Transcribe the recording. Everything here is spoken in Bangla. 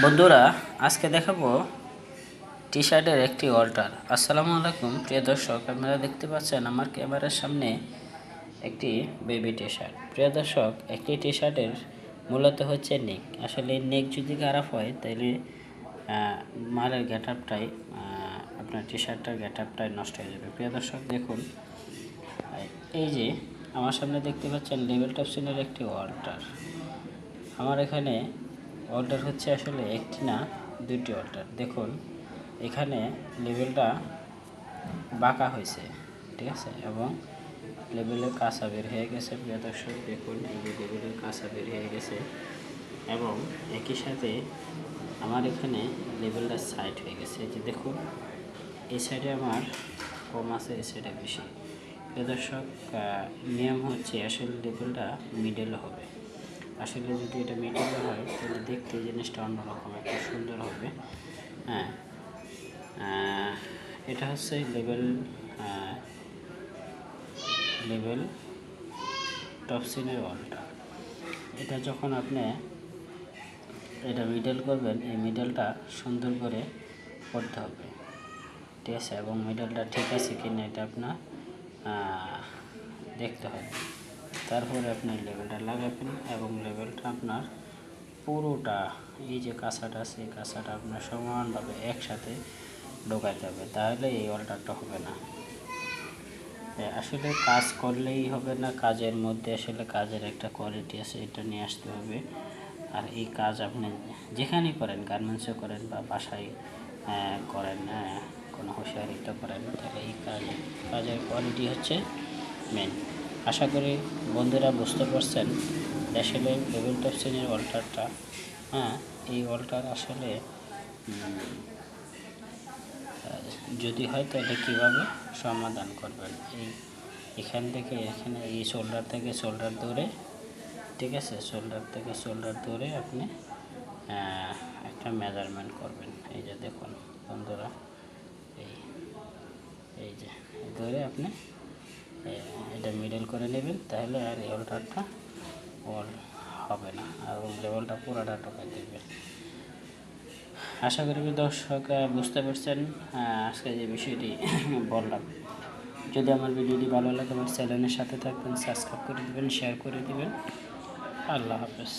বন্ধুরা, আজকে দেখাবো টি শার্টের একটি অল্টার। আসসালামু আলাইকুম প্রিয় দর্শক, আপনারা দেখতে পাচ্ছেন আমার ক্যামেরার সামনে একটি বেবি টি শার্ট। প্রিয় দর্শক, একটি টি শার্টের মূলত হচ্ছে নেক। আসলে নেক যদি খারাপ হয় তাহলে মালের গেট আপটাই আপনার টি শার্টটার গেট আপটাই নষ্ট হয়ে যাবে। প্রিয় দর্শক দেখুন, এই যে আমার সামনে দেখতে পাচ্ছেন লেভেল টপসিনের একটি অল্টার। আমার এখানে অর্ডার হচ্ছে আসলে একটি না দুটি অর্ডার। দেখুন এখানে লেভেলটা বাঁকা হয়েছে, ঠিক আছে, এবং লেভেলের কাঁচা বের হয়ে গেছে। প্রিয় দর্শক দেখুন, এই যে লেভেলের কাঁচা বের হয়ে গেছে এবং একই সাথে আমার এখানে লেভেলটা সাইড হয়ে গেছে। যে দেখুন এই সাইডে আমার কম আছে, এই সাইডে বেশি। প্রিয় দর্শক, নিয়ম হচ্ছে আসলে লেভেলটা মিডল হবে। আসলে যদি এটা মিডিলে হয় তাহলে দেখতে জিনিসটা অন্যরকম একটা সুন্দর হবে। হ্যাঁ, এটা হচ্ছে লেভেল টপসিনের ওয়ালটা। এটা যখন আপনি এটা মিডল করবেন, এই মিডলটা সুন্দর করে করতে হবে, ঠিক আছে, এবং মিডলটা ঠিক আছে কিনা এটা আপনার দেখতে হবে। তারপরে আপনি লেভেলটা লাগাবেন এবং লেভেলটা আপনার পুরোটা এই যে কাঁচাটা আছে এই কাঁচাটা আপনার সমানভাবে একসাথে ঢোকাইতে হবে, তাহলে এই অল্টারটা হবে না। আসলে কাজ করলেই হবে না, কাজের মধ্যে আসলে কাজের একটা কোয়ালিটি আছে, এটা নিয়ে আসতে হবে। আর এই কাজ আপনি যেখানেই করেন, গার্মেন্টসে করেন বা বাসায় করেন, কোনো হুঁশিয়ারিটা করেন, তাহলে এই কাজের কোয়ালিটি হচ্ছে মেন। আশা করি বন্ধুরা বুঝতে পারছেন আসলে লেভেল টপসিনের অল্টারটা। এই অল্টার আসলে যদি হয় তাহলে কীভাবে সমাধান করবেন, এখান থেকে এখানে এই শোল্ডার থেকে শোল্ডার ধরে, ঠিক আছে, শোল্ডার থেকে শোল্ডার ধরে আপনি একটা মেজারমেন্ট করবেন। এই যে দেখুন বন্ধুরা, এই যে ধরে আপনি এটা মিডল করে নেবেন, তাহলে আর এই অল্টারটা হবে না এবং লেভেলটা পুরোটা ঢোকাই দেবেন। আশা করি দর্শক বুঝতে পারছেন আজকে যে বিষয়টি বললাম। যদি আমার ভিডিওটি ভালো লাগে আমার চ্যানেলের সাথে থাকবেন, সাবস্ক্রাইব করে দেবেন, শেয়ার করে দেবেন। আল্লাহ হাফেজ।